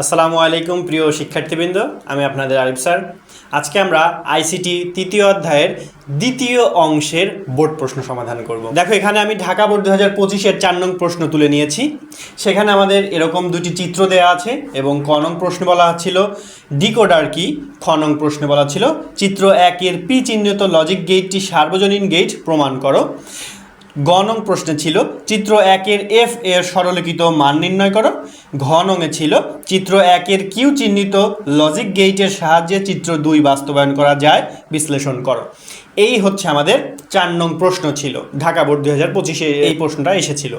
আসসালামু আলাইকুম প্রিয় শিক্ষার্থীবৃন্দ, আমি আপনাদের আরিফ স্যার। আজকে আমরা আইসিটি তৃতীয় অধ্যায়ের দ্বিতীয় অংশের বোর্ড প্রশ্ন সমাধান করব। দেখো, এখানে আমি ঢাকা বোর্ড 2025-এর 4 নং প্রশ্ন তুলে নিয়েছি। সেখানে আমাদের এরকম দুটি চিত্র দেওয়া আছে এবং ক নং প্রশ্ন বলা ছিল ডিকোডার কি, খ নং প্রশ্ন বলা ছিল চিত্র 1-এর পি চিহ্নিত লজিক গেটটি সার্বজনীন গেট প্রমাণ করো। গ নং প্রশ্নে ছিল চিত্র 1-এর এফ এর সরলীকৃত মান নির্ণয় করো। ঘ নংয়ে ছিল চিত্র 1-এর কিউ চিহ্নিত লজিক গেটের সাহায্যে চিত্র 2 বাস্তবায়ন করা যায়, বিশ্লেষণ করো। এই হচ্ছে আমাদের 4 নং প্রশ্ন ছিল। ঢাকা বোর্ড 2025-এ এই প্রশ্নটা এসেছিল।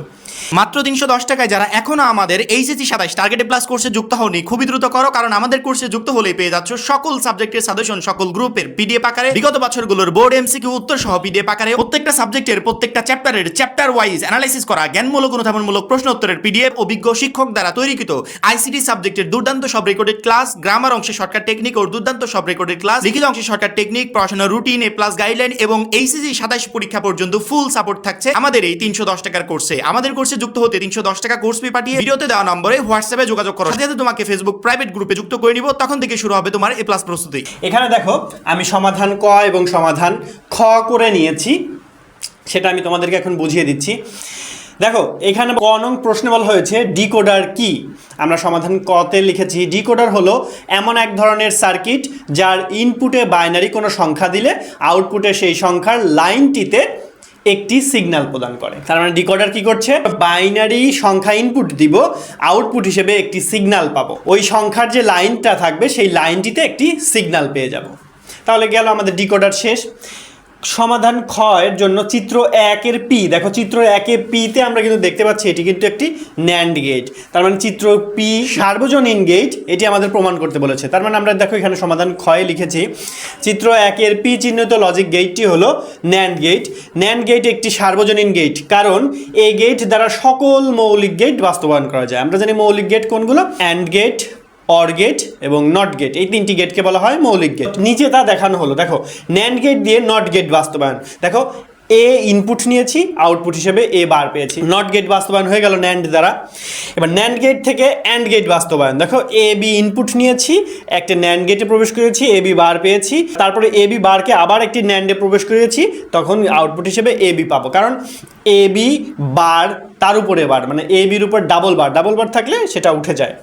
মাত্র 310 টাকায় যারা এখনো আমাদের এইচএসসি 27 টার্গেটে প্লাস কোর্সে যুক্ত হওনি, খুবই দ্রুত করো, কারণ আমাদের কোর্সে যুক্ত হলেই পেয়ে যাচ্ছ সকল সাবজেক্টের সাজেশন সকল গ্রুপের পিডিএফ আকারে, বিগত বছরগুলোর বোর্ড এমসিকিউ উত্তর সহ পিডিএফ আকারে, প্রত্যেকটা সাবজেক্টের প্রত্যেকটা চ্যাপ্টারের চ্যাপ্টার ওয়াইজ অ্যানালাইসিস করা জ্ঞানমূলক অনুধাবনমূলক প্রশ্ন উত্তরের পিডিএফ, অভিজ্ঞ শিক্ষক দ্বারা তৈরিকৃত আইসিটি সাবজেক্টের দুর্দান্ত সব রেকর্ডেড ক্লাস, গ্রামার অংশে শর্টকাট টেকনিক ও দুর্দান্ত সব রেকর্ডেড ক্লাস, লিখিত অংশে শর্টকাট টেকনিক, পড়াশোনার রুটিন, এ প্লাস গাইডলাইন এবং এইচএসসি 27 পরীক্ষা পর্যন্ত ফুল সাপোর্ট থাকছে আমাদের এই 310 টাকার কোর্সে। আমাদের কোর্সে যুক্ত হতে 310 টাকা কোর্স ফি পাঠিয়ে ভিডিওতে দেওয়া নম্বরে হোয়াটসঅ্যাপে যোগাযোগ করো, সাথে তোমাকে ফেসবুক প্রাইভেট গ্রুপে যুক্ত করে নিব। তখন থেকে শুরু হবে তোমার এ প্লাস প্রস্তুতি। এখানে দেখো, আমি সমাধান ক এবং সমাধান খ করে নিয়েছি, সেটা আমি তোমাদেরকে এখন বুঝিয়ে দিচ্ছি। দেখো, এখানে ক নং প্রশ্নে বলা হয়েছে ডিকোডার কি। আমরা সমাধান কতে লিখেছি ডিকোডার হলো এমন এক ধরনের সার্কিট যার ইনপুটে বাইনারি কোনো সংখ্যা দিলে আউটপুটে সেই সংখ্যার লাইনটিতে একটি সিগন্যাল প্রদান করে। তার মানে ডিকোডার কি করছে, বাইনারি সংখ্যা ইনপুট দিব, আউটপুট হিসেবে একটি সিগন্যাল পাবো, ওই সংখ্যার যে লাইনটা থাকবে সেই লাইনটিতে একটি সিগন্যাল পেয়ে যাব। তাহলে গেল আমাদের ডিকোডার শেষ। সমাধান খ এর জন্য চিত্র 1-এর পি, দেখো চিত্র 1-এ পিতে আমরা কিন্তু দেখতে পাচ্ছি এটি কিন্তু একটি ন্যান্ড গেট। তার মানে চিত্র পি সার্বজনীন গেট, এটি আমাদের প্রমাণ করতে বলেছে। তার মানে আমরা দেখো এখানে সমাধান খয়ে লিখেছি চিত্র 1-এর পি চিহ্নিত লজিক গেটটি হলো ন্যান্ড গেট। ন্যান্ড গেট একটি সার্বজনীন গেট, কারণ এই গেট দ্বারা সকল মৌলিক গেট বাস্তবায়ন করা যায়। আমরা জানি মৌলিক গেট কোনগুলো, অ্যান্ড গেট, অর গেট এবং নট গেট, এই 3টি গেটকে বলা হয় মৌলিক গেট। নিচে তা দেখানো হলো, দেখো ন্যান্ড গেট দিয়ে নট গেট বাস্তবায়ন। দেখো এ ইনপুট নিয়েছি, আউটপুট হিসেবে এ বার পেয়েছি, নট গেট বাস্তবায়ন হয়ে গেল ন্যান্ড দ্বারা। এবার ন্যান্ড গেট থেকে অ্যান্ড গেট বাস্তবায়ন, দেখো এ বি ইনপুট নিয়েছি, একটা ন্যান্ড গেটে প্রবেশ করেছি, এ বি বার পেয়েছি, তারপরে এ বি বারকে আবার একটি ন্যান্ডে প্রবেশ করেছি, তখন আউটপুট হিসেবে এ বি পাবো, কারণ এ বি বার তার উপরে বার, মানে এ বির উপর ডাবল বার থাকলে সেটা উঠে যায়।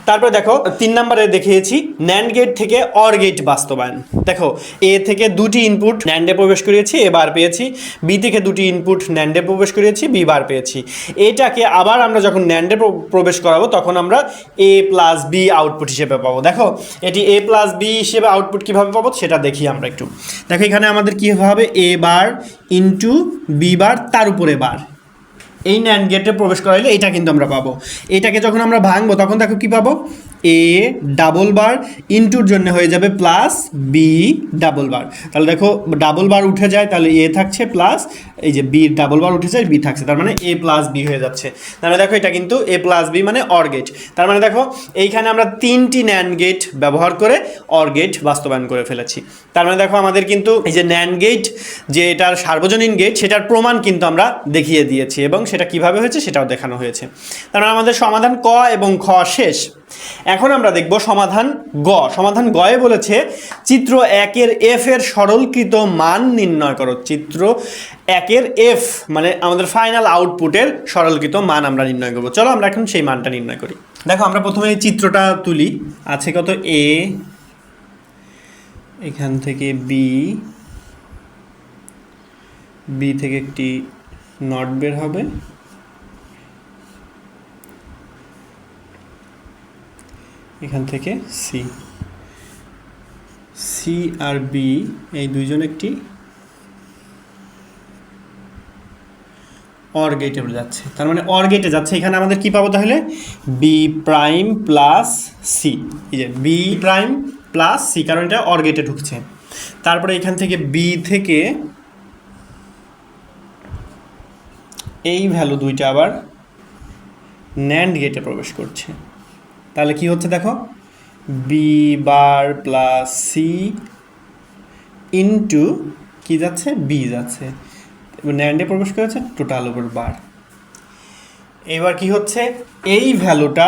তারপরে দেখো 3 নম্বরে দেখিয়েছি ন্যান্ড গেট থেকে অর গেট বাস্তবায়ন। দেখো এ থেকে 2টি ইনপুট ন্যান্ডে প্রবেশ করিয়েছি, এ বার পেয়েছি, বি থেকে 2টি ইনপুট ন্যান্ডে প্রবেশ করিয়েছি, বি বার পেয়েছি। এটাকে আবার আমরা যখন ন্যান্ডে প্রবেশ করাবো তখন আমরা এ প্লাস বি আউটপুট হিসেবে পাবো। দেখো এটি এ প্লাস বি হিসেবে আউটপুট কীভাবে পাবো সেটা দেখি আমরা একটু। দেখো এখানে আমাদের কী হবে, এ বার ইন্টু বি বার তার উপরে বার, এই ন্যান্ড গেটে প্রবেশ করাইলে এটা কিন্তু আমরা পাবো। এটাকে যখন আমরা ভাঙবো তখন দেখো কী পাবো, এ ডাবল বার ইন্টুর জন্য হয়ে যাবে প্লাস বি ডাবল বার। তাহলে দেখো ডাবল বার উঠে যায়, তাহলে এ থাকছে প্লাস এই যে বি ডাবল বার উঠে যায়, বি থাকছে, তার মানে এ প্লাস বি হয়ে যাচ্ছে। তাহলে দেখো এটা কিন্তু এ প্লাস বি মানে অর গেট। তার মানে দেখো এইখানে আমরা 3টি ন্যান্ড গেট ব্যবহার করে অর গেট বাস্তবায়ন করে ফেলেছি। তার মানে দেখো আমাদের কিন্তু এই যে ন্যান্ড গেট যে এটার সার্বজনীন গেট সেটার প্রমাণ কিন্তু আমরা দেখিয়ে দিয়েছি এবং সেটা কিভাবে হয়েছে সেটাও দেখানো হয়েছে। তার মানে আমাদের সমাধান ক এবং খ শেষ। এখন আমরা দেখব সমাধান গ। সমাধান গয়ে বলেছে চিত্র 1-এর এফ এর সরলীকৃত মান নির্ণয় করো। চিত্র 1-এর এফ মানে আমাদের ফাইনাল আউটপুটের সরলীকৃত মান আমরা নির্ণয় করব। চলো আমরা এখন সেই মানটা নির্ণয় করি। দেখো আমরা প্রথমে এই চিত্রটা তুলি, আছে কত এ, এখান থেকে বি, বি থেকে একটি নট বের হবে, এখান থেকে সি, সি আর বি এই দুইজন একটি অর গেটে যাচ্ছে। তার মানে অর গেটে যাচ্ছে, এখানে আমাদের কি পাবো তাহলে, বি প্রাইম প্লাস সি, এই যে বি প্রাইম প্লাস সি, কারণ এটা অর গেটে ঢুকছে। তারপরে এখান থেকে বি থেকে এই ভ্যালু দুইটা আবার ন্যান্ড গেটে প্রবেশ করছে। তাহলে কি হচ্ছে দেখো, B bar plus C into কি যাচ্ছে, বি যাচ্ছে, ন্যান্ডে প্রবেশ করেছে টোটাল ওভার বার। এবার কি হচ্ছে, এই ভ্যালুটা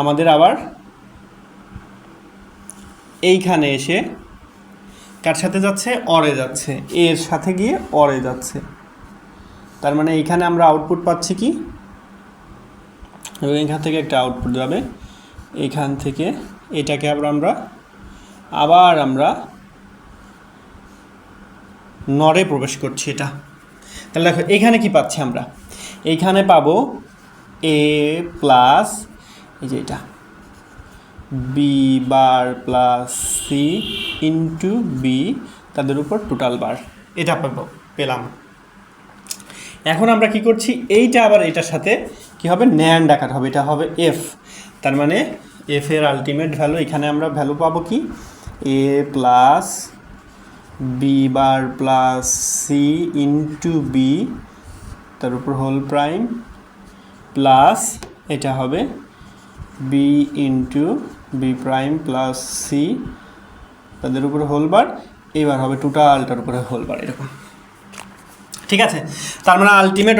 আমাদের আবার এইখানে এসে কার সাথে যাচ্ছে, অরে যাচ্ছে, এর সাথে গিয়ে অরে যাচ্ছে। তার মানে এইখানে আমরা আউটপুট পাচ্ছি কি, এবং এখান থেকে একটা আউটপুট যাবে, এখান থেকে এটাকে আবার আমরা নরে প্রবেশ করছি এটা। তাহলে দেখো এখানে কি পাচ্ছি আমরা, এইখানে পাবো এ প্লাস এই যে এটা B bar plus C into B, তাদের উপর টোটাল বার, এটা পেলাম। এখন আমরা কি করছি, এইটা আবার এটার সাথে কি হবে, ন্যান্ড আকার হবে, এটা হবে এফ। তার মানে এফ এর আলটিমেট ভ্যালু, এখানে আমরা ভ্যালু পাবো কি, A plus B bar plus C into B, তার উপর হোল প্রাইম, প্লাস এটা হবে B into B prime plus C, তাদের উপরে হোল বার, এবার হবে টোটালটার উপরে হোল বার, এরকম। ঠিক আছে, তার মানে আলটিমেট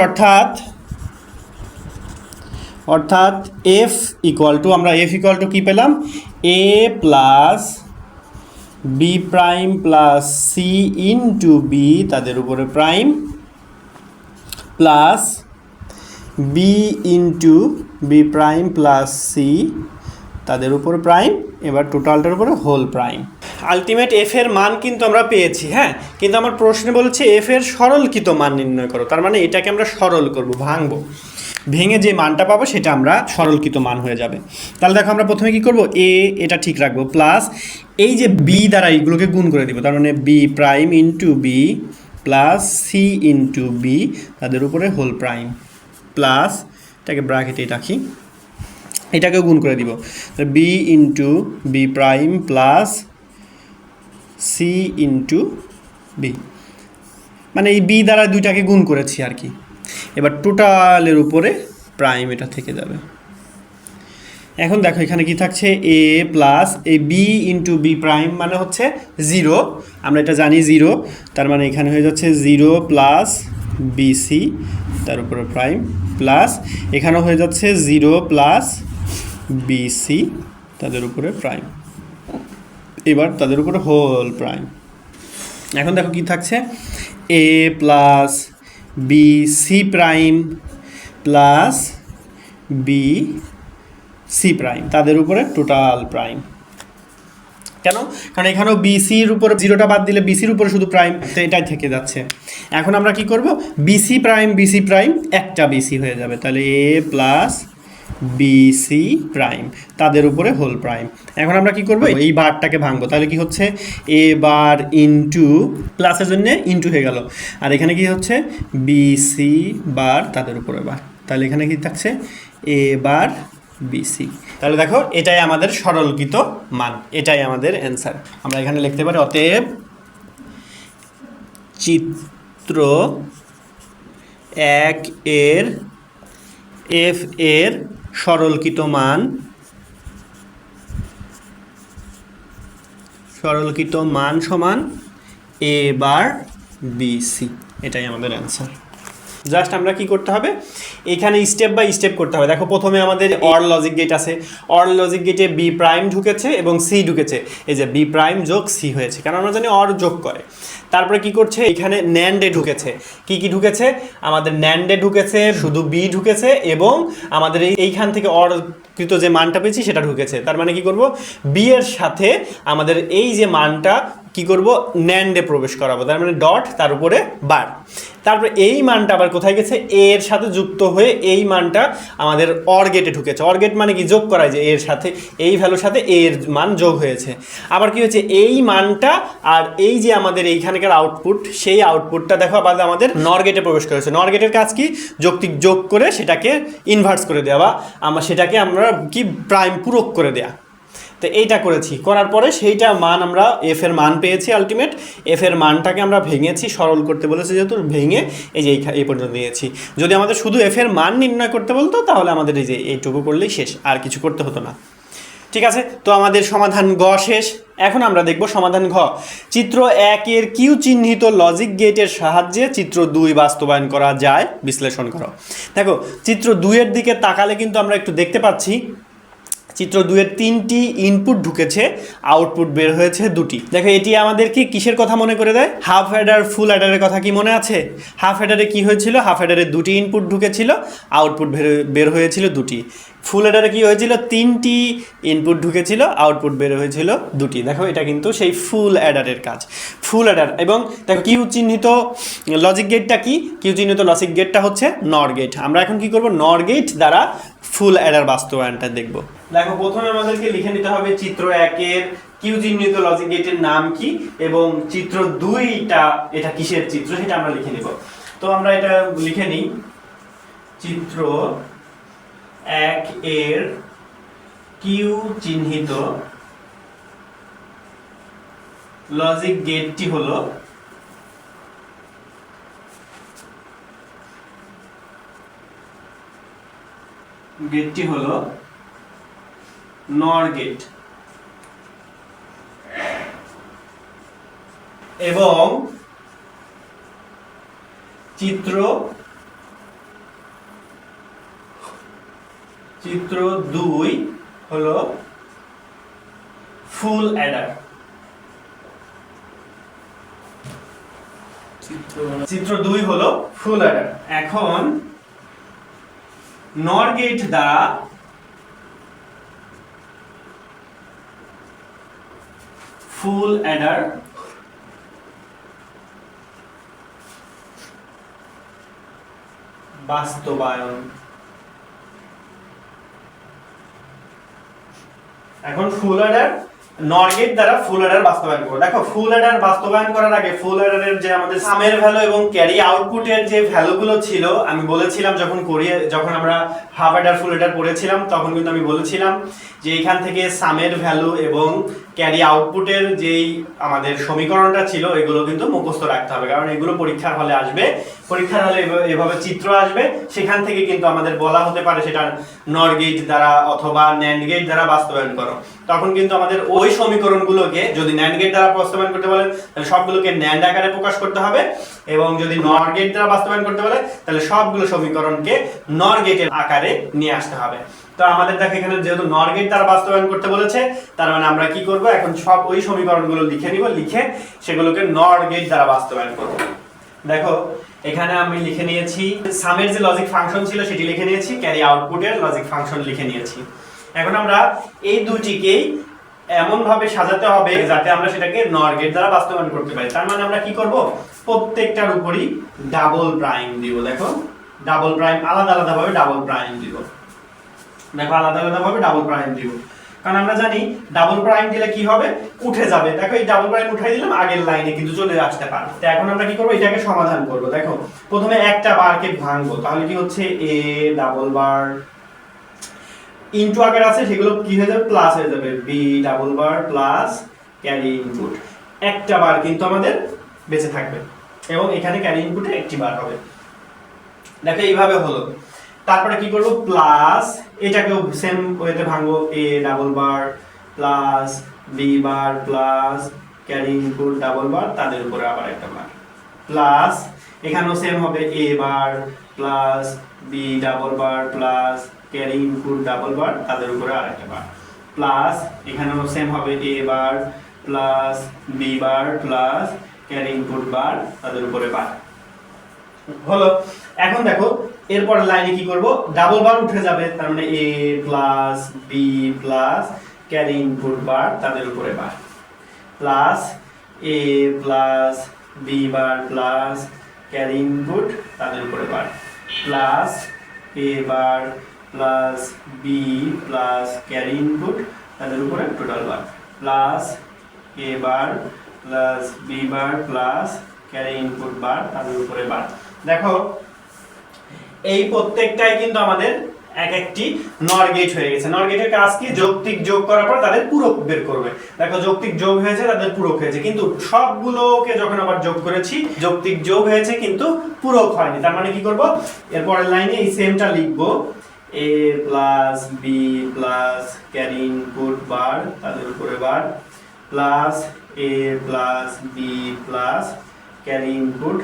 অর্থাৎ এফ ইকুয়াল টু, আমরা এফ ইকুয়াল টু কী পেলাম, A plus B prime plus C into B, তাদের উপরে prime, plus B into B prime plus C, তাদের উপর প্রাইম, এবার টোটালটার উপরে হোল প্রাইম। আলটিমেট এফ এর মান কিন্তু আমরা পেয়েছি, হ্যাঁ, কিন্তু আমার প্রশ্নে বলেছে এফ এর সরলকৃত মান নির্ণয় করো। তার মানে এটাকে আমরা সরল করব, ভাঙবো, ভেঙে যে মানটা পাবো সেটা আমরা সরলকৃত মান হয়ে যাবে। তাহলে দেখো আমরা প্রথমে কি করব, এটা ঠিক রাখবো, প্লাস এই যে বি দ্বারা এইগুলোকে গুণ করে দিব, তার মানে B prime into B plus C into B, তাদের উপরে হোল প্রাইম, প্লাস এটাকে ব্র্যাকেটে রাখি, এটাকেও গুণ করে দিব, B into B prime plus C into B, মানে এই বি দ্বারা দুইটাকে গুণ করেছি আর কি। এবার টোটালের উপরে প্রাইম এটা থেকে যাবে। এখন দেখো এখানে কি থাকছে, এ প্লাস এই বি ইন্টু বি প্রাইম মানে হচ্ছে 0, আমরা এটা জানি 0, তার মানে এখানে হয়ে যাচ্ছে 0 প্লাস বিসি, তার উপরে প্রাইম, প্লাস এখানেও হয়ে যাচ্ছে 0 প্লাস বিসি, তাদের উপরে প্রাইম, এবার তাদের উপরে হোল প্রাইম। এখন দেখো কি থাকছে, A plus B C prime plus B C prime, তাদের উপরে টোটাল প্রাইম। কেন, কারণ এখানেও বিসির উপরে 0টা বাদ দিলে বিসির উপরে শুধু প্রাইম, তো এটাই থেকে যাচ্ছে। এখন আমরা কি করব, বিসি প্রাইম একটা বিসি হয়ে যাবে, তাহলে এ প্লাস বিসি প্রাইম, তাদের উপরে হোল প্রাইম। এখন আমরা কি করব, এই বারটাকে ভাঙবো, তাহলে কি হচ্ছে, এ বার ইন্টু, প্লাসের জন্য ইন্টু হয়ে গেল, আর এখানে কি হচ্ছে বিসি বার, তাদের উপরে বার, তাহলে এখানে কি থাকছে এ বার বিসি। তাহলে দেখো এটাই আমাদের সরলকৃত মান, এটাই আমাদের অ্যান্সার। আমরা এখানে লিখতে পারি, অতএব চিত্র 1 এর এফ এর সরলকৃত মান সমান এ বার বিসি, এটাই আমাদের অ্যান্সার। জাস্ট আমরা কি করতে হবে, এখানে স্টেপ বাই স্টেপ করতে হবে। দেখো প্রথমে আমাদের অর লজিক গেট আছে, অর লজিক গেটে বি প্রাইম ঢুকেছে এবং সি ঢুকেছে, এই যে বি প্রাইম যোগ সি হয়েছে, কারণ আমরা জানি অর যোগ করে। তারপরে কি করছে, এখানে ন্যান্ডে ঢুকেছে, কি ঢুকেছে, আমাদের ন্যান্ডে ঢুকেছে, শুধু বি ঢুকেছে, এবং আমাদের এইখান থেকে অরকৃত যে মানটা পেয়েছি সেটা ঢুকেছে। তার মানে কি করব, বি এর সাথে আমাদের এই যে মানটা কি করব, ন্যান্ডে প্রবেশ করাবো, তার মানে ডট, তার উপরে বার। তারপরে এই মানটা আবার কোথায় গেছে, এর সাথে যুক্ত হয়ে এই মানটা আমাদের অর গেটে ঢুকেছে। অর গেট মানে কি, যোগ করায়, যে এর সাথে এই ভ্যালুর সাথে এর মান যোগ হয়েছে। আবার কি হচ্ছে, এই মানটা আর এই যে আমাদের এইখানকার আউটপুট, সেই আউটপুটটা দেখো আবার আমাদের নর গেটে প্রবেশ করেছে। নর গেটের কাজ কি, যৌক্তিক যোগ করে সেটাকে ইনভার্স করে দেওয়া, বা সেটাকে আমরা কি প্রাইম পূরক করে দেয়া। তো এইটা করেছি, করার পরে সেইটা মান আমরা এফ এর মান পেয়েছি, আলটিমেট এফ এর মানটাকে আমরা ভেঙেছি, সরল করতে বলেছে যেহেতু, ভেঙে এই যে এই পর্যন্ত নিয়েছি। যদি আমাদের শুধু এফ এর মান নির্ণয় করতে বলতো তাহলে আমাদের এই যে এইটুকু করলেই শেষ, আর কিছু করতে হতো না। ঠিক আছে, তো আমাদের সমাধান গ শেষ। এখন আমরা দেখব সমাধান ঘ। চিত্র 1 এর কিউ চিহ্নিত লজিক গেটের সাহায্যে চিত্র 2 বাস্তবায়ন করা যায়, বিশ্লেষণ করো। দেখো চিত্র 2 এর দিকে তাকালে কিন্তু আমরা একটু দেখতে পাচ্ছি চিত্র 2-এর 3টি ইনপুট ঢুকেছে, আউটপুট বের হয়েছে 2টি। দেখো এটি আমাদেরকে কিসের কথা মনে করে দেয়? হাফ অ্যাডার ফুল অ্যাডারের কথা কি মনে আছে? হাফ অ্যাডারে কি হয়েছিল? হাফ অ্যাডারে 2টি ইনপুট ঢুকেছিল, আউটপুট বের হয়েছিল 2টি। ফুল অ্যাডারে কি হয়েছিল? 3টি ইনপুট ঢুকেছিল, আউটপুট বের হয়েছিল 2টি। দেখো এটা কিন্তু সেই ফুল অ্যাডারের কাজ। ফুল অ্যাডার এবং দেখো কিউ চিহ্নিত লজিক গেটটা কি? কিউ চিহ্নিত লজিক গেটটা হচ্ছে নর গেট। আমরা এখন কি করব? নর গেট দ্বারা ফুল অ্যাডার বাস্তবায়নটা দেখব। দেখো প্রথমে আমাদেরকে লিখে নিতে হবে চিত্র 1-এর কিউ চিহ্নিত লজিক গেটের নাম কি এবং চিত্র 2টা এটা কিসের চিত্র সেটা আমরা লিখে নিব। তো আমরা এটা লিখে নিই। চিত্র 1-এর কিউ চিহ্নিত লজিক গেটটি হলো নর গেট এবং চিত্র 2 হলো ফুল অ্যাডার। চিত্র 2 হলো ফুল অ্যাডার। এখন নর গেট দ্বারা ফুল অ্যাডার বাস্তবায়ন। এখন ফুল অ্যাডার নর গেট দ্বারা ফুল অ্যাডার বাস্তবায়ন করব। দেখো ফুল অ্যাডার বাস্তবায়ন করার আগে ফুল অ্যাডারের যে আমাদের সামের ভ্যালু এবং ক্যারি আউটপুটের যে ভ্যালুগুলো ছিল আমি বলেছিলাম যখন আমরা হাফ অ্যাডার ফুল অ্যাডার পড়েছিলাম তখন কিন্তু আমি বলেছিলাম যে এখান থেকে সামের ভ্যালু এবং ক্যারি আউটপুটের যেই আমাদের সমীকরণটা ছিল এগুলো কিন্তু মুখস্থ রাখতে হবে, কারণ এগুলো পরীক্ষার হলে আসবে। পরীক্ষার হলে এভাবে চিত্র আসবে, সেখান থেকে কিন্তু আমাদের বলা হতে পারে সেটা নর গেট দ্বারা অথবা ন্যান্ড গেট দ্বারা বাস্তবায়ন করো। তখন কিন্তু আমাদের ওই সমীকরণগুলোকে যদি ন্যান্ড গেট দ্বারা বাস্তবায়ন করতে বলে তাহলে সবগুলোকে ন্যান্ড আকারে প্রকাশ করতে হবে, এবং যদি নর গেট দ্বারা বাস্তবায়ন করতে বলে তাহলে সবগুলো সমীকরণকে নর গেটের আকারে নিয়ে আসতে হবে। তো আমাদের দেখো এখানে যেহেতু নর গেট দ্বারা বাস্তবায়ন করতে বলেছে, তার মানে আমরা কি করব? এখন সব ওই সমীকরণগুলো লিখে নিব, লিখে সেগুলোকে নর গেট দ্বারা বাস্তবায়ন করব। দেখো এখানে আমি লিখে নিয়েছি সামের যে লজিক ফাংশন ছিল সেটি লিখে নিয়েছি, ক্যারি আউটপুটের লজিক ফাংশন লিখে নিয়েছি। এখন আমরা এই দুটিকেই এমন ভাবে সাজাতে হবে যাতে আমরা সেটাকে নর গেট দ্বারা বাস্তবায়ন করতে পারি। তার মানে আমরা কি করব? প্রত্যেকটার উপরই ডাবল প্রাইম দিব। দেখো ডাবল প্রাইম আলাদা আলাদা ভাবে ডাবল প্রাইম দিব। দেখো আলাদা আলাদা ভাবে ডাবল প্রাইম দিব, কারণ আমরা জানি ডাবল প্রাইম দিলে কি হবে? উঠে যাবে। দেখো এই ডাবল প্রাইম উঠাই দিলাম, আগের লাইনে কিন্তু চলে আসতে পারে। তো এখন আমরা কি করব? এটাকে সমাধান করব। দেখো প্রথমে একটা বারকে ভাঙবো, তাহলে কি হচ্ছে এ ডাবল বার ইনটু আকার আছে সেগুলো কি হয়ে যাবে? প্লাস হয়ে যাবে B double bar plus carry input. একটা বার কিন্তু আমাদের বেঁচে থাকবে এবং এখানে ক্যারি ইনপুটে একটি বার হবে। দেখো এইভাবে হলো। তারপরে কি করব? প্লাস এটাকেও সেম ওয়েতে ভাঙবো, A double bar plus B bar plus carry input double bar, তাদের উপরে আবার একটা বার প্লাস এখানেও সেম হবে A bar plus B double bar plus carry input double bar, তাদের উপরে আরেকটা বার প্লাস এখানেও সেম হবে A bar plus B bar plus carry input bar, তাদের উপরে বার হলো। এখন দেখো এরপর লাইনে কি করব? ডাবল বার উঠে যাবে, তার মানে A plus B plus carry input bar, তাদের উপরে bar plus A plus B bar plus carry input, তাদের উপরে bar plus A bar plus B plus carry input, তাদের উপরে total bar plus A bar plus B bar plus carry input bar, তাদের উপরে বার। দেখো এই প্রত্যেকটাই কিন্তু আমাদের এক একটি নর গেট হয়ে গেছে। নর গেটের কাজ কি? যৌক্তিক যোগ করার পর তাদের পূরক বের করবে। দেখো যৌক্তিক যোগ হয়েছে, তাদের পূরক হয়েছে, কিন্তু সবগুলোকে যখন আবার যোগ করেছি যৌক্তিক যোগ হয়েছে কিন্তু পূরক হয়নি। তার মানে কি করব? এরপরের লাইনে এই সেমটা লিখবো, A plus B plus carry input bar, তাদের উপরে bar plus A plus B plus carry input,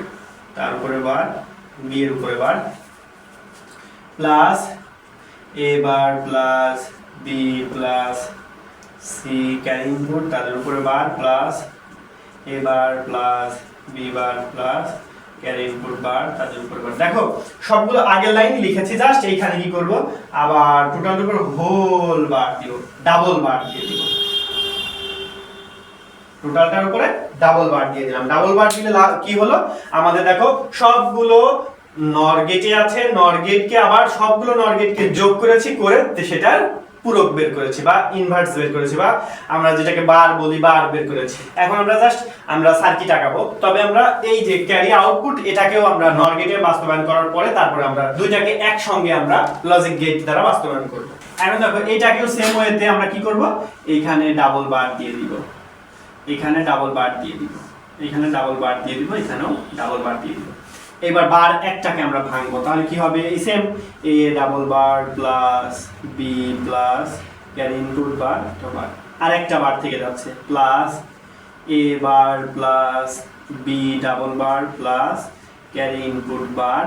তার উপরে বার বি এর উপরে bar plus A bar plus B plus C carry input তাদের উপরে bar plus A bar plus B bar plus carry input bar তাদের উপরে বার। দেখো সবগুলো আগের লাইন লিখেছি, জাস্ট এইখানে কি করব আবার টোটালের উপর হোল বার দিব, ডাবল বার দিয়ে দিব, টোটালটার উপরে ডাবল বার দিয়ে দিলাম। ডাবল বার দিলে কি হলো আমাদের, দেখো সবগুলো নর গেটে আছে, নর গেটকে আবার সবগুলো নর গেটকে যোগ করেছি, করে সেটার পূরক বের করেছি বা ইনভার্স বের করেছি, বা আমরা যেটাকে বার বলি বার বের করেছি। এখন আমরা জাস্ট আমরা সার্কিট আঁকাবো, তবে আমরা এই যে ক্যারি আউটপুট এটাকেও আমরা নর গেটে বাস্তবায়ন করার পরে তারপরে আমরা দুইটাকে একসঙ্গে আমরা লজিক গেট দ্বারা বাস্তবায়ন করব। এখন দেখো এটাকেও সেম ওয়েতে আমরা কি করব, এইখানে ডাবল বার দিয়ে দিব, এখানে ডাবল বার দিয়ে দিব, এখানে ডাবল বার দিয়ে দিব, এখানেও ডাবল বার দিয়ে দিব। এবার বার একটাকে আমরা ভাঙবো, তাহলে কি হবে এই same A double bar plus B plus carry input bar bar, আর একটা বার থেকে যাচ্ছে plus A bar plus B double bar plus carry input bar,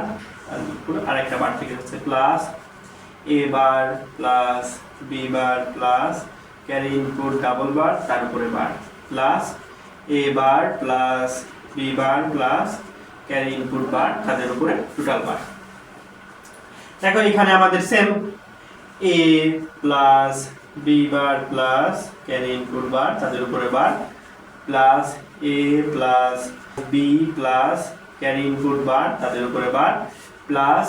আর একটা বার থেকে যাচ্ছে plus A bar plus B bar plus carry input double bar তার উপরে bar plus A bar plus B bar plus carry input bar তাদের উপরে total bar. দেখো এখানে আমাদের same A plus B bar plus carry input bar তাদের উপরে bar plus A plus B plus carry input bar তাদের উপরে bar plus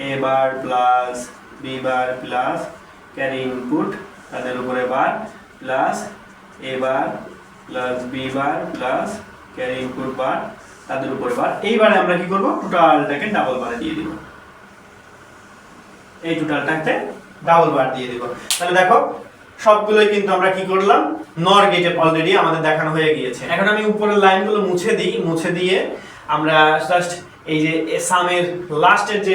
A bar plus B bar plus carry input তাদের উপরে bar plus A bar plus B bar plus carry input bar তাদের উপরে বার। এইবারে আমরা কি করব, টোটালটাকে ডাবল বারে দিয়ে দিব, এই টোটালটাকে ডাবল বার দিয়ে দিব। তাহলে দেখো সবগুলোই কিন্তু আমরা কি করলাম, নর গেটে অলরেডি আমাদের দেখানো হয়ে গিয়েছে। এখন আমি উপরের লাইনগুলো মুছে দিই, মুছে দিয়ে আমরা জাস্ট এই যে সামের লাস্টের যে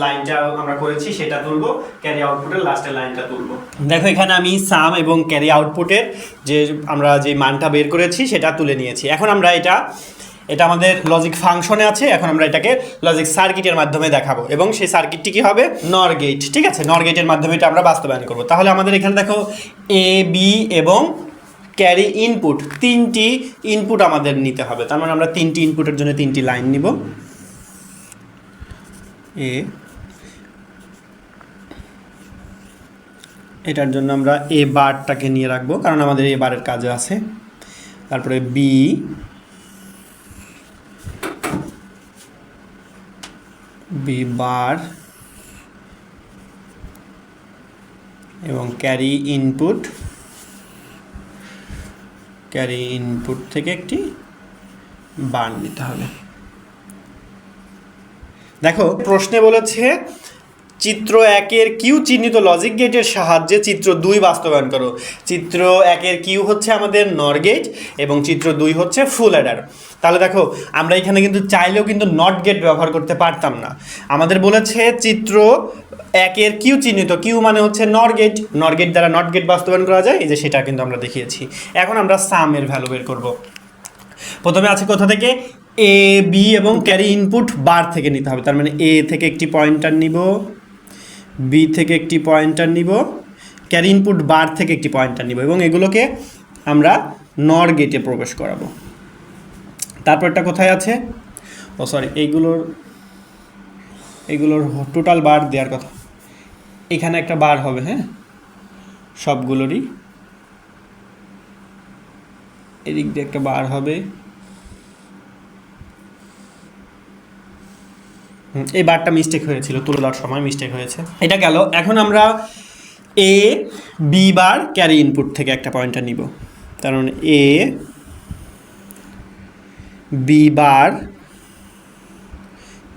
লাইনটা আমরা করেছি সেটা তুলবো, ক্যারি আউটপুটের লাস্টের লাইনটা তুলবো। দেখো এখানে আমি সাম এবং ক্যারি আউটপুটের যে আমরা যে মানটা বের করেছি সেটা তুলে নিয়েছি। এখন আমরা এটা আমাদের লজিক ফাংশনে আছে, এখন আমরা এটাকে লজিক সার্কিটের মাধ্যমে দেখাবো এবং সেই সার্কিটটি কি হবে, নর গেট। ঠিক আছে, নর গেটের মাধ্যমে এটা আমরা বাস্তবায়ন করব। তাহলে আমাদের এখানে দেখো এ বি এবং ক্যারি ইনপুট, তিনটি ইনপুট আমাদের নিতে হবে। তার মানে আমরা তিনটি ইনপুটের জন্য তিনটি লাইন নিব। এটার জন্য আমরা এ বারটাকে নিয়ে রাখবো কারণ আমাদের এ বারের কাজে আছে। তারপরে বি বার এবং ক্যারি ইনপুট থেকে একটি বার নিতে হবে। দেখো প্রশ্নে বলেছে চিত্র 1-এর কিউ চিহ্নিত লজিক গেটের সাহায্যে চিত্র 2 বাস্তবায়ন করো। চিত্র 1-এর কিউ হচ্ছে আমাদের নর গেট এবং চিত্র 2 হচ্ছে ফুল অ্যাডার। তাহলে দেখো আমরা এখানে কিন্তু চাইলেও কিন্তু নট গেট ব্যবহার করতে পারতাম না। আমাদের বলেছে চিত্র 1-এর কিউ চিহ্নিত, কিউ মানে হচ্ছে নর গেট, নর গেট দ্বারা নট গেট বাস্তবায়ন করা যায়, এই যে সেটা কিন্তু আমরা দেখিয়েছি। এখন আমরা সামের ভ্যালু বের করব। প্রথমে আছে কোথা থেকে, এ বি এবং ক্যারি ইনপুট বার থেকে নিতে হবে। তার মানে এ থেকে একটি পয়েন্টার নিব, বি থেকে একটি পয়েন্টার নিব, ক্যারি ইনপুট বার থেকে একটি পয়েন্টার নিব এবং এগুলোকে আমরা নর গেটে প্রবেশ করাবো। তারপরটা কোথায় আছে, ও সরি, এইগুলোর টোটাল বার দেওয়ার কথা, এখানে একটা বার হবে, হ্যাঁ সবগুলোরই এদিক দিয়ে একটা বার হবে, এই বারটা মিস্টেক হয়েছিল, তুলে দেওয়ার সময় মিস্টেক হয়েছে, এটা গেল। এখন আমরা A B bar carry input থেকে একটা পয়েন্টার নিব, কারণ A B bar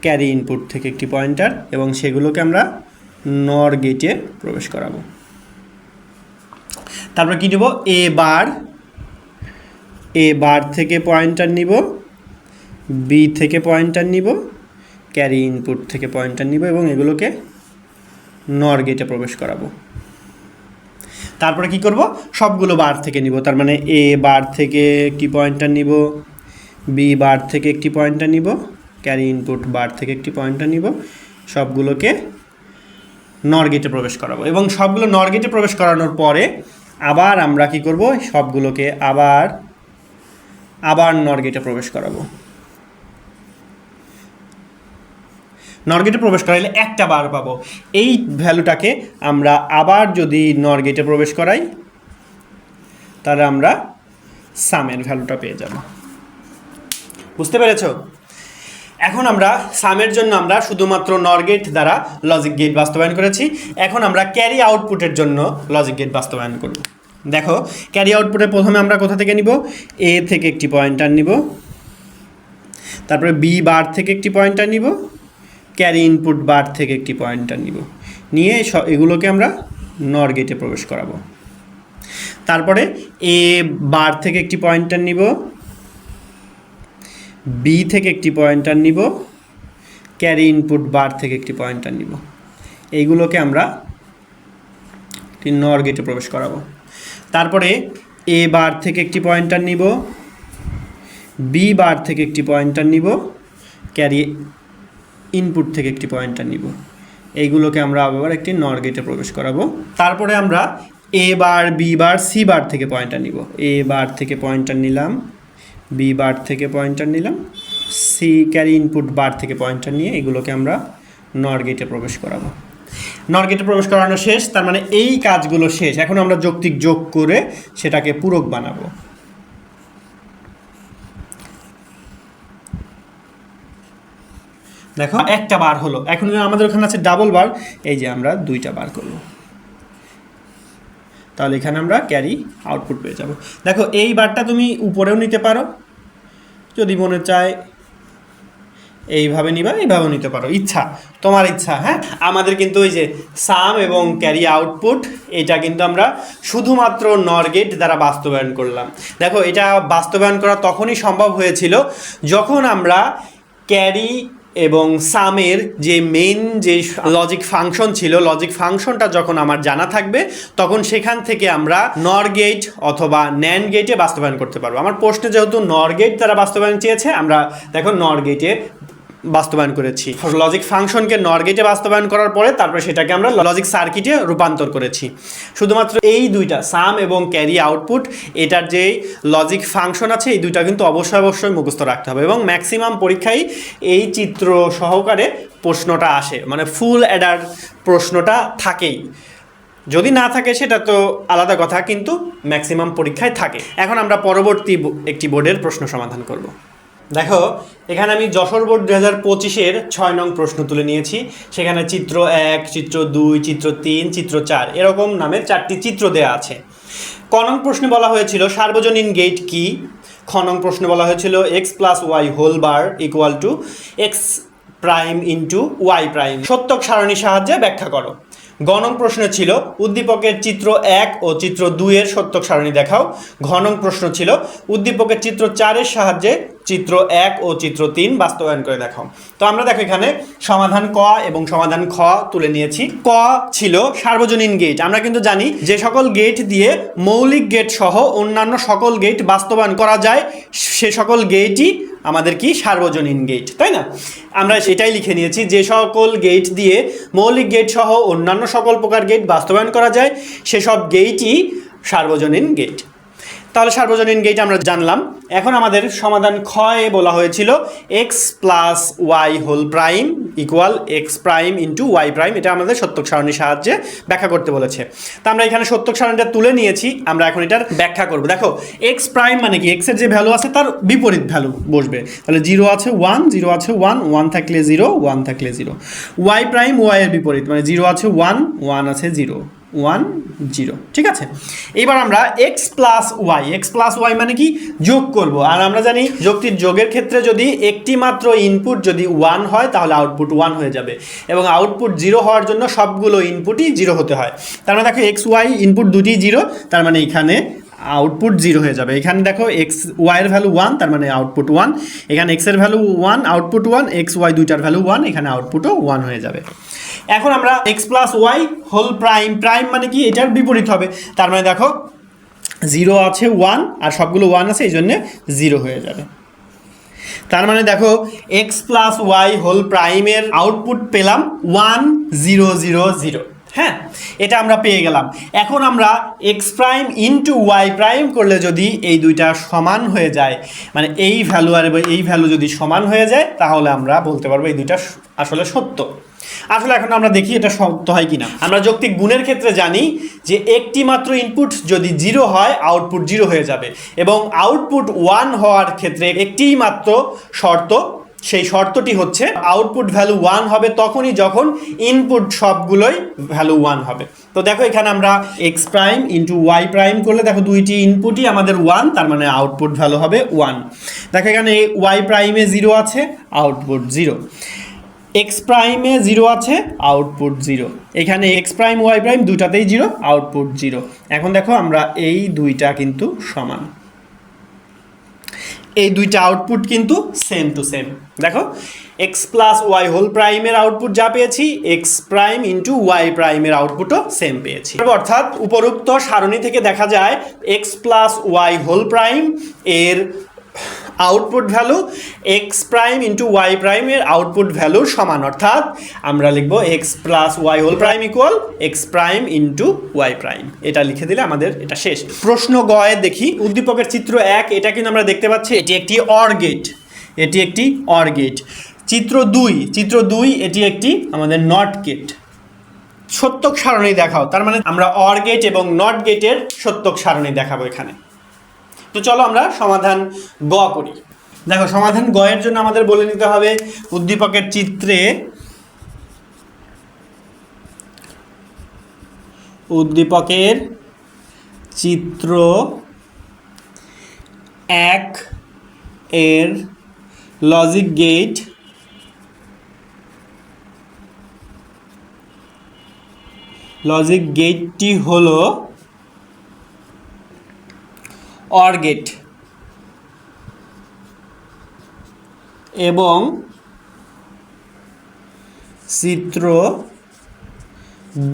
carry input থেকে একটি পয়েন্টার এবং সেগুলোকে আমরা নর গেটে প্রবেশ করাবো। তারপর কি নেব, এ বার থেকে পয়েন্টার নিব, বি থেকে পয়েন্টার নিব, ক্যারি ইনপুট থেকে পয়েন্টার নিব এবং এগুলোকে নর গেটে প্রবেশ করাবো। তারপরে কি করব, সবগুলো বার থেকে নিব, তার মানে এ বার থেকে একটি পয়েন্টার নিব, বি বার থেকে একটি পয়েন্টার নিব, ক্যারি ইনপুট বার থেকে একটি পয়েন্টার নিব, সবগুলোকে নর গেটে প্রবেশ করাবো এবং সবগুলো নর গেটে প্রবেশ করানোর পরে আবার আমরা কি করব, সবগুলোকে আবার নর গেটে প্রবেশ করাবো। নর গেটে প্রবেশ করাইলে একটা বার পাবো। এই ভ্যালুটাকে আমরা আবার যদি নর গেটে প্রবেশ করাই তাহলে আমরা সামের ভ্যালুটা পেয়ে যাব। বুঝতে পেরেছো? এখন আমরা সামের জন্য আমরা শুধুমাত্র নর গেট দ্বারা লজিক গেট বাস্তবায়ন করেছি। এখন আমরা ক্যারি আউটপুটের জন্য লজিক গেট বাস্তবায়ন করব। দেখো, ক্যারি আউটপুটে প্রথমে আমরা কোথা থেকে নিব, এ থেকে একটি পয়েন্টার নিব, তারপরে বি বার থেকে একটি পয়েন্টার নিব, ক্যারি ইনপুট বার থেকে একটি পয়েন্টার নিব, নিয়ে এগুলোকে আমরা নর গেটে প্রবেশ করাবো। তারপরে এ বার থেকে একটি পয়েন্টার নিব, বি থেকে একটি পয়েন্টার নিব, ক্যারি ইনপুট বার থেকে একটি পয়েন্টার নিব, এইগুলোকে আমরা নর গেটে প্রবেশ করাবো। তারপরে এ বার থেকে একটি পয়েন্টার নিব, বি বার থেকে একটি পয়েন্টার নিব, ক্যারি ইনপুট থেকে একটি পয়েন্টার নিব, এইগুলোকে আমরা আবার একটি নর গেটে প্রবেশ করাবো। তারপরে আমরা এ বার বি বার সি বার থেকে পয়েন্টার নিব, এ বার থেকে পয়েন্টার নিলাম, বি বার থেকে পয়েন্টার নিলাম, সি ক্যারি ইনপুট বার থেকে পয়েন্টার নিয়ে এগুলোকে আমরা নর গেটে প্রবেশ করাবো। নর গেটে প্রবেশ করানো শেষ, তার মানে এই কাজগুলো শেষ। এখন আমরা যৌক্তিক যোগ করে সেটাকে পূরক বানাবো। দেখো, একটা বার হলো। এখন আমাদের ওখানে আছে ডাবল বার, এই যে আমরা দুইটা বার করবো, তাহলে এখানে আমরা ক্যারি আউটপুট পেয়ে যাব। দেখো, এই বারটা তুমি উপরেও নিতে পারো, যদি মনে চায় এইভাবে নিবা, এইভাবেও নিতে পারো, ইচ্ছা, তোমার ইচ্ছা। হ্যাঁ, আমাদের কিন্তু ওই যে সাম এবং ক্যারি আউটপুট, এটা কিন্তু আমরা শুধুমাত্র নর গেট দ্বারা বাস্তবায়ন করলাম। দেখো, এটা বাস্তবায়ন করা তখনই সম্ভব হয়েছিল যখন আমরা ক্যারি এবং সামের যে মেইন যে লজিক ফাংশন ছিল, লজিক ফাংশনটা যখন আমার জানা থাকবে তখন সেখান থেকে আমরা নর গেট অথবা ন্যান্ড গেটে বাস্তবায়ন করতে পারবো। আমার প্রশ্নে যেহেতু নর গেট দ্বারা বাস্তবায়ন চেয়েছে, আমরা দেখো নর গেটে বাস্তবায়ন করেছি। লজিক ফাংশনকে নর গেটে বাস্তবায়ন করার পরে তারপরে সেটাকে আমরা লজিক সার্কিটে রূপান্তর করেছি। শুধুমাত্র এই দুইটা সাম এবং ক্যারি আউটপুট, এটার যে লজিক ফাংশন আছে, এই দুইটা কিন্তু অবশ্যই মুখস্থ রাখতে হবে এবং ম্যাক্সিমাম পরীক্ষায় এই চিত্র সহকারে প্রশ্নটা আসে, মানে ফুল অ্যাডার প্রশ্নটা থাকেই। যদি না থাকে সেটা তো আলাদা কথা, কিন্তু ম্যাক্সিমাম পরীক্ষায় থাকে। এখন আমরা পরবর্তী একটি বোর্ডের প্রশ্ন সমাধান করব। দেখো, এখানে আমি যশোর বোর্ড 2025-এর 6 নং প্রশ্ন তুলে নিয়েছি। সেখানে চিত্র 1, চিত্র 2, চিত্র 3, চিত্র 4 এরকম নামে 4টি চিত্র দেয়া আছে। ক নং প্রশ্নে বলা হয়েছিল সার্বজনীন গেট কি। খ নং প্রশ্নে বলা হয়েছিল x + y whole bar equal to x prime into y prime, সত্যক সারণীর সাহায্যে ব্যাখ্যা করো। গ নং প্রশ্ন ছিল উদ্দীপকের চিত্র 1 ও চিত্র 2 এর সত্যক সারণী দেখাও। ঘ নং প্রশ্ন ছিল উদ্দীপকের চিত্র 4 এর সাহায্যে চিত্র 1 ও চিত্র 3 বাস্তবায়ন করে দেখাও। তো আমরা দেখো এখানে সমাধান ক এবং সমাধান খ তুলে নিয়েছি। ক ছিল সার্বজনীন গেট। আমরা কিন্তু জানি যে সকল গেট দিয়ে মৌলিক গেট সহ অন্যান্য সকল গেট বাস্তবায়ন করা যায় সে সকল গেটই আমাদের কি সার্বজনীন গেট, তাই না? আমরা সেটাই লিখে নিয়েছি, যে সকল গেট দিয়ে মৌলিক গেট সহ অন্যান্য সকল প্রকার গেট বাস্তবায়ন করা যায় সেসব গেটই সার্বজনীন গেট। তাহলে সার্বজনীন গেট আমরা জানলাম। এখন আমাদের সমাধান ক্ষয়ে বলা হয়েছিল x + y whole prime equal x prime into y prime, এটা আমাদের সত্যক সারণীর সাহায্যে ব্যাখ্যা করতে বলেছে। তো আমরা এখানে সত্যক সারণীটা তুলে নিয়েছি, আমরা এখন এটার ব্যাখ্যা করব। দেখো, x প্রাইম মানে কি, x এর যে ভ্যালু আছে তার বিপরীত ভ্যালু বসবে। তাহলে 0 আছে 1, 0 আছে 1, 1 থাকলে 0, 1 থাকলে 0। y প্রাইম y এর বিপরীত, মানে 0 আছে 1, 1 আছে 0, 1 0, ঠিক আছে। এবার আমরা x + y মানে কি যোগ করব। আর আমরা জানি যুক্তির যোগের ক্ষেত্রে যদি একটি মাত্র ইনপুট যদি 1 হয় তাহলে আউটপুট 1 হয়ে যাবে এবং আউটপুট 0 হওয়ার জন্য সবগুলো ইনপুটই 0 হতে হয়। তার মানে দেখো x y ইনপুট দুটি 0, তার মানে এখানে আউটপুট 0 হয়ে যাবে। এখানে দেখো x y এর ভ্যালু 1, তার মানে আউটপুট 1। এখানে x এর ভ্যালু 1, আউটপুট 1, x y দুইটার ভ্যালু 1, এখানে আউটপুটও 1 হয়ে যাবে। এখন আমরা x + y whole prime, prime মানে কি এটার বিপরীত হবে। তার মানে দেখো 0 আছে 1 আর সবগুলো 1 আছে, এই জন্য 0 হয়ে যাবে। তার মানে দেখো এক্স প্লাস ওয়াই হোল প্রাইমের আউটপুট পেলাম 1000। হ্যাঁ, এটা আমরা পেয়ে গেলাম। এখন আমরা X prime into Y prime করলে যদি এই দুইটা সমান হয়ে যায়, মানে এই ভ্যালু আর এই ভ্যালু যদি সমান হয়ে যায়, তাহলে আমরা বলতে পারবো এই দুইটা আসলে সত্য। আসলে এখন আমরা দেখি এটা সত্য হয় কিনা। আমরা যৌক্তিক গুণের ক্ষেত্রে জানি যে একটি মাত্র ইনপুট যদি 0 হয় আউটপুট 0 হয়ে যাবে, এবং আউটপুট 1 হওয়ার ক্ষেত্রে একটিই মাত্র শর্ত, সেই শর্তটি হচ্ছে আউটপুট ভ্যালু 1 হবে তখনই যখন ইনপুট সবগুলোই ভ্যালু 1 হবে। তো দেখো এখানে আমরা X prime into Y prime করলে দেখো দুইটি ইনপুটই আমাদের 1, তার মানে আউটপুট ভ্যালু হবে 1। দেখো এখানে ওয়াই প্রাইমে 0 আছে, আউটপুট 0। এক্স প্রাইমে 0 আছে, আউটপুট 0। এখানে এক্স প্রাইম ওয়াই প্রাইম দুটাতেই 0, আউটপুট 0। এখন দেখো আমরা এই দুইটা কিন্তু সমান, এই দুইটা আউটপুট কিন্তু সেম টু সেম। দেখো এক্স প্লাস ওয়াই হোল প্রাইমের আউটপুট যা পেয়েছি, এক্স প্রাইম ইন্টু ওয়াই প্রাইমের আউটপুটও সেম পেয়েছি। অর্থাৎ উপরোক্ত সারণী থেকে দেখা যায় x plus Y whole prime এর output value x prime into y প্রাইমের আউটপুট ভ্যালুর সমান, অর্থাৎ আমরা লিখব x plus Y whole prime equal x prime into Y prime. এটা লিখে দিলে আমাদের এটা শেষ। প্রশ্ন গয়ে দেখি উদ্দীপকের চিত্র 1, এটা কিন্তু আমরা দেখতে পাচ্ছি এটি একটি অর গেট, এটি একটি অর গেট। চিত্র 2 এটি একটি আমাদের নট গেট। সত্যক সারণী দেখাও, তার মানে আমরা অর গেট এবং নট গেটের সত্যক সারণী দেখাবো এখানে। তো চলো আমরা সমাধান গ করি। দেখো সমাধান গ এর জন্য আমাদের বলে নিতে হবে উদ্দীপকের চিত্রে চিত্র 1 এর লজিক গেটটি হলো অর গেট, এবং চিত্র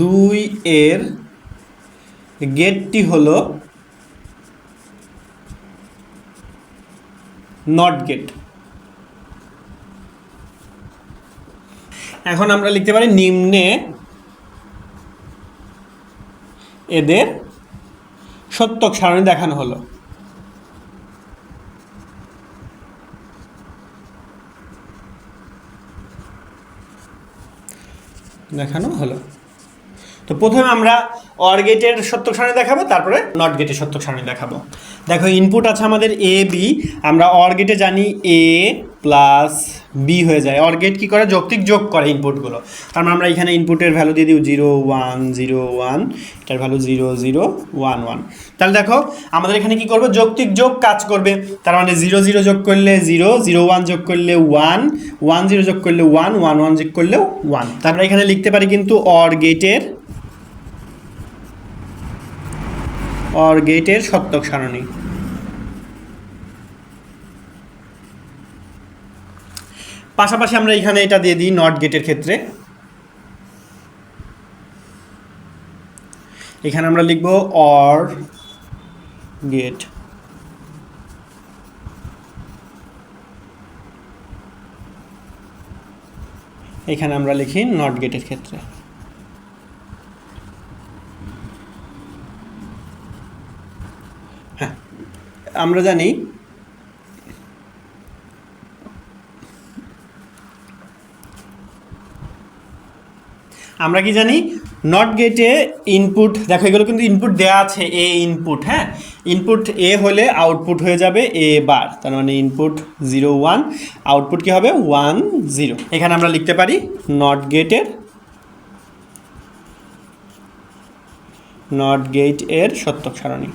2 এর গেটটি হলো নট গেট। এখন আমরা লিখতে পারি নিম্নে এদের সত্যক সারণী দেখানো হলো। তো প্রথমে আমরা অর গেটের সত্যক সারণী দেখাবো, তারপরে নট গেটের সত্যক সারণী দেখাবো। দেখো ইনপুট আছে আমাদের এ বি, আমরা অর গেটে জানি এ প্লাস বি হয়ে যায়। অর গেট কী করে? যৌক্তিক যোগ করে ইনপুটগুলো। তার মানে আমরা এখানে ইনপুটের ভ্যালু দিয়ে দিই 0 1 0 1, এটার ভ্যালু 0 0 1 1। তাহলে দেখো আমাদের এখানে কি করবে? যৌক্তিক যোগ কাজ করবে। তার মানে 0 0 যোগ করলে 0, 0 1 যোগ করলে 1, 1 0 যোগ করলে 1, 1 1 যোগ করলেও 1। তারপরে এখানে লিখতে পারি কিন্তু অর গেটের সত্যক সারণী। পাশাপাশি আমরা এখানে এটা দিয়ে দিই নট গেটের ক্ষেত্রে। এখানে আমরা লিখব অর গেট। এখানে আমরা লিখি নট গেটের ক্ষেত্রে। হ্যাঁ, আমরা জানি আমরা কি জানি নট গেটে ইনপুট, দেখো এগুলো কিন্তু ইনপুট দেওয়া আছে, এ ইনপুট। হ্যাঁ, ইনপুট এ হলে আউটপুট হয়ে যাবে এ বার, তার মানে ইনপুট 0 1, আউটপুট কি হবে 1 0। এখানে আমরা লিখতে পারি নট গেট এর সত্যক সারণী।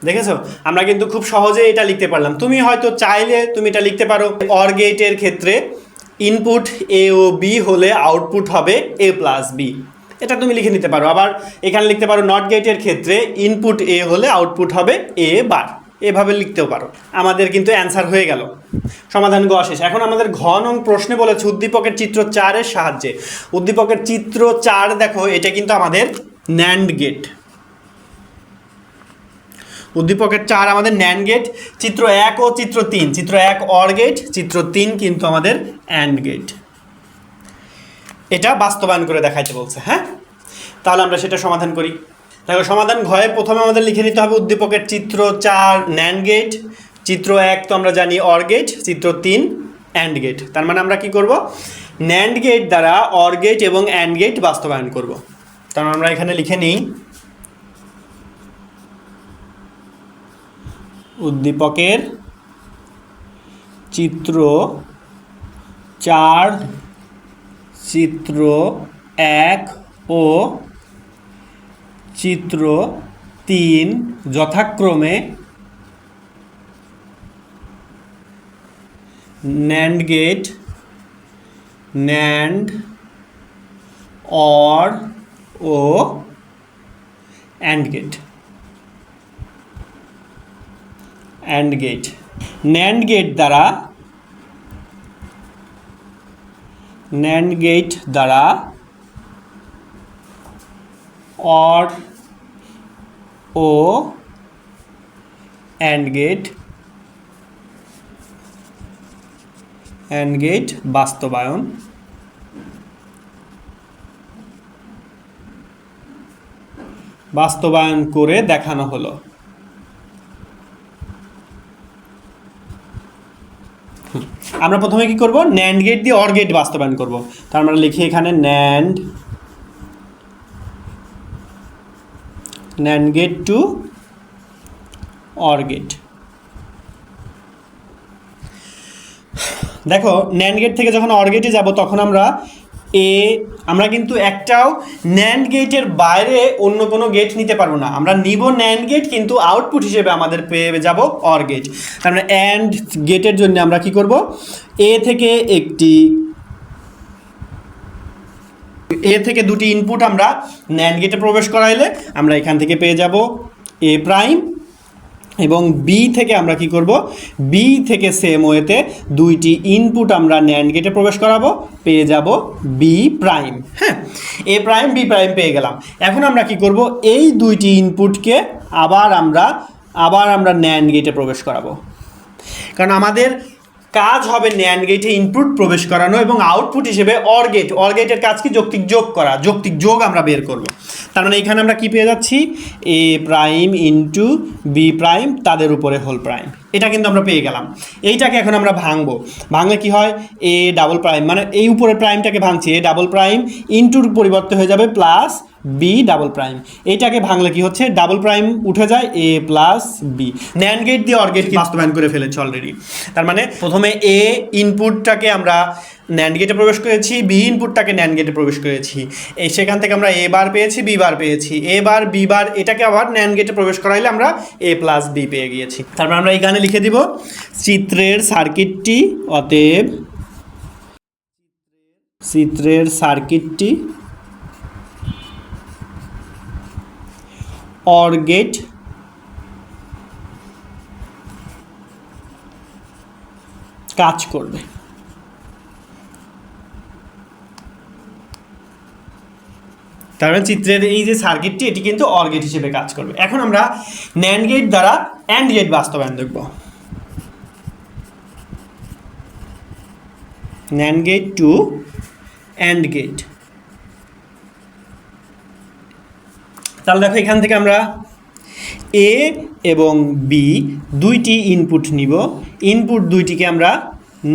দেখেছো, আমরা কিন্তু খুব সহজে এটা লিখতে পারলাম। তুমি হয়তো চাইলে তুমি এটা লিখতে পারো অর গেটের ক্ষেত্রে ইনপুট এ ও বি হলে আউটপুট হবে এ প্লাস বি, এটা তুমি লিখে নিতে পারো। আবার এখানে লিখতে পারো নট গেটের ক্ষেত্রে ইনপুট এ হলে আউটপুট হবে এ বার, এভাবে লিখতেও পারো। আমাদের কিন্তু অ্যান্সার হয়ে গেল। সমাধান গ শেষ। এখন আমাদের ঘ নং প্রশ্নে বলেছে উদ্দীপকের চিত্র 4 এর সাহায্যে। উদ্দীপকের চিত্র 4 দেখো, এটা কিন্তু আমাদের ন্যান্ড গেট। উদ্দীপকের 4 আমাদের ন্যান্ড গেট, চিত্র 1 ও চিত্র 3। চিত্র 1 অর গেট, চিত্র 3 কিন্তু আমাদের অ্যান্ড গেট। এটা বাস্তবায়ন করে দেখাইতে বলছে। হ্যাঁ, তাহলে আমরা সেটা সমাধান করি। দেখো সমাধান ঘয়ে প্রথমে আমাদের লিখে নিতে হবে উদ্দীপকের চিত্র 4 ন্যান্ড গেট, চিত্র 1 তো আমরা জানি অর গেট, চিত্র 3 অ্যান্ড গেট। তার মানে আমরা কি করব, ন্যান্ড গেট দ্বারা অর গেট এবং অ্যান্ড গেট বাস্তবায়ন করব। তার মানে আমরা এখানে লিখে নিই উদ্দীপকের চিত্র 4, চিত্র 1 ও চিত্র 3 যথাক্রমে ন্যান্ড গেট, ন্যান্ড, অর ও AND gate. AND gate, NAND gate দ্বারা, ন্যান্ড গেট দ্বারা অর ও অ্যান্ড গেট, অ্যান্ড গেট বাস্তবায়ন করে দেখানো হলো। আমরা প্রথমে কি করব, ন্যান্ড গেট দিয়ে অর গেট বাস্তবায়ন করব। তার আমরা লিখি এখানে NAND gate to OR gate. দেখো ন্যান্ড গেট থেকে যখন অর গেটে যাব তখন আমরা কিন্তু একটাও ন্যান্ড গেটের বাইরে অন্য কোনো গেট নিতে পারবো না। আমরা নিব ন্যান্ড গেট, কিন্তু আউটপুট হিসেবে আমাদের পেয়ে যাব অর গেট। তার মানে অ্যান্ড গেটের জন্য আমরা কি করব, এ থেকে দুটি ইনপুট আমরা ন্যান্ড গেটে প্রবেশ করাইলে আমরা এখান থেকে পেয়ে যাব এ প্রাইম, এবং বি থেকে আমরা কি করব, বি থেকে সেম ওয়েতে দুইটি ইনপুট আমরা ন্যান্ড গেটে প্রবেশ করাবো, পেয়ে যাব বি প্রাইম। হ্যাঁ, এ প্রাইম বি প্রাইম পেয়ে গেলাম। এখন আমরা কি করব, এই দুইটি ইনপুটকে আবার আমরা ন্যান্ড গেটে প্রবেশ করাবো, কারণ আমাদের কাজ হবে ন্যান্ড গেটে ইনপুট প্রবেশ করানো এবং আউটপুট হিসেবে অর গেটের কাজ কি, যৌক্তিক যোগ করা, যৌক্তিক যোগ আমরা বের করব। তার মানে এখানে আমরা কি পেয়ে যাচ্ছি, এ প্রাইম ইন্টু বি প্রাইম তাদের উপরে হোল প্রাইম, এটা কিন্তু আমরা পেয়ে গেলাম। এইটাকে এখন আমরা ভাঙলে কি হয়, এ ডাবল প্রাইম, মানে এই উপরের প্রাইমটাকে ভাঙছি, এ ডাবল প্রাইম ইন্টুর পরিবর্তে হয়ে যাবে প্লাস বি ডাবল প্রাইম। এইটাকে ভাঙলে কি হচ্ছে, ডাবল প্রাইম উঠে যায়, এ প্লাস বি। ন্যান্ড গেট দিয়ে অর গেট বাস্তবায়ন করে ফেলেছে অলরেডি। তার মানে প্রথমে এ ইনপুটটাকে আমরা ন্যান্ড গেটে প্রবেশ করেছি, বি ইনপুটটাকে ন্যান্ড গেটে প্রবেশ করেছি, সেখান থেকে আমরা এ বার পেয়েছি, বি বার পেয়েছি, এ বার বি বার, এটাকে আবার ন্যান্ড গেটে প্রবেশ করাইলে আমরা এ প্লাস বি পেয়ে গিয়েছি। তারপর আমরা এখানে লিখে দিব চিত্রের সার্কিটটি, অতএব চিত্রের সার্কিটটি অর গেট কাজ করবে। তার মানে চিত্রের এই যে সার্কিটটি, এটি কিন্তু অর গেট হিসেবে কাজ করবে। এখন আমরা ন্যান্ড গেট দ্বারা অ্যান্ড গেট বাস্তবায়ন দেখব। NAND gate to AND gate. তাহলে দেখো এখান থেকে আমরা এ এবং বি দুইটি ইনপুট নিব, ইনপুট দুইটিকে আমরা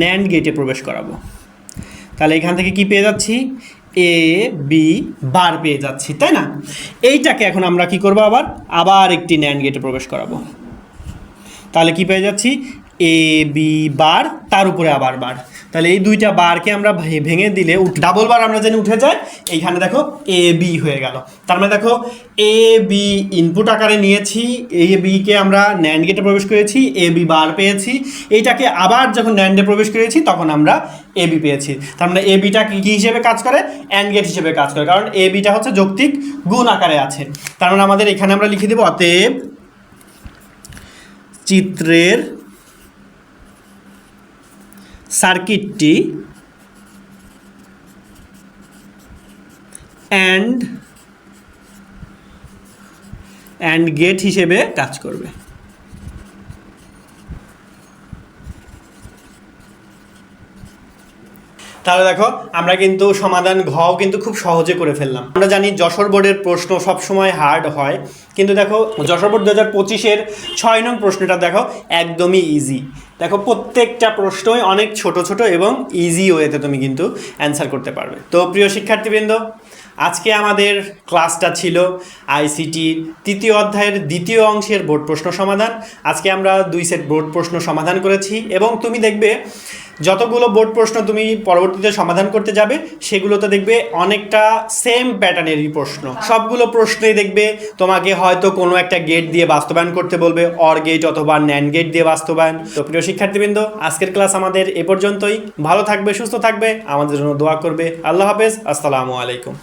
ন্যান্ড গেটে প্রবেশ করাবো। তাহলে এখান থেকে কি পেয়ে যাচ্ছি, এ বি বার পেয়ে যাচ্ছি, তাই না? এইটাকে এখন আমরা কি করব, আবার একটি ন্যান্ড গেটে প্রবেশ করাবো। তাহলে কি পেয়ে যাচ্ছি, এ বি বার, তার উপরে আবার বার। তাহলে এই দুইটা বারকে আমরা ভেঙে দিলে ডাবল বার আমরা জানি উঠে যায়, এইখানে দেখো এ বি হয়ে গেল। তার মানে দেখো এ বি ইনপুট আকারে নিয়েছি, এ বিকে আমরা ন্যান্ড গেটে প্রবেশ করেছি, এ বি বার পেয়েছি, এইটাকে আবার যখন ন্যান্ডে প্রবেশ করেছি তখন আমরা এ বি পেয়েছি। তার মানে এ বিটা কী হিসেবে কাজ করে, অ্যান্ড গেট হিসেবে কাজ করে, কারণ এ বিটা হচ্ছে যৌক্তিক গুণ আকারে আছে। তার মানে আমাদের এখানে আমরা লিখে দেব, অতএব চিত্রের সার্কিটটি অ্যান্ড গেট হিসেবে কাজ করবে। তাহলে দেখো আমরা কিন্তু সমাধান ঘও কিন্তু খুব সহজে করে ফেললাম। আমরা জানি যশোর বোর্ডের প্রশ্ন সবসময় হার্ড হয়, কিন্তু দেখো যশোর বোর্ড 2025-এর 6 নং প্রশ্নটা দেখো একদমই ইজি। দেখো প্রত্যেকটা প্রশ্নই অনেক ছোট ছোট এবং ইজি ওয়েতে তুমি কিন্তু অ্যান্সার করতে পারবে। তো প্রিয় শিক্ষার্থীবৃন্দ, আজকে আমাদের ক্লাসটা ছিল আইসিটি 3য় অধ্যায়ের 2য় অংশের বোর্ড প্রশ্ন সমাধান। আজকে আমরা 2 সেট বোর্ড প্রশ্ন সমাধান করেছি এবং তুমি দেখবে যতগুলো বোর্ড প্রশ্ন তুমি পরবর্তীতে সমাধান করতে যাবে সেগুলোতে দেখবে অনেকটা সেম প্যাটার্নেরই প্রশ্ন। সবগুলো প্রশ্নেই দেখবে তোমাকে হয়তো কোনো একটা গেট দিয়ে বাস্তবায়ন করতে বলবে, অর গেট অথবা ন্যান্ড গেট দিয়ে বাস্তবায়ন। তো প্রিয় শিক্ষার্থীবৃন্দ, আজকের ক্লাস আমাদের এ পর্যন্তই। ভালো থাকবে, সুস্থ থাকবে, আমাদের জন্য দোয়া করবে। আল্লাহ হাফেজ, আসসালামু আলাইকুম।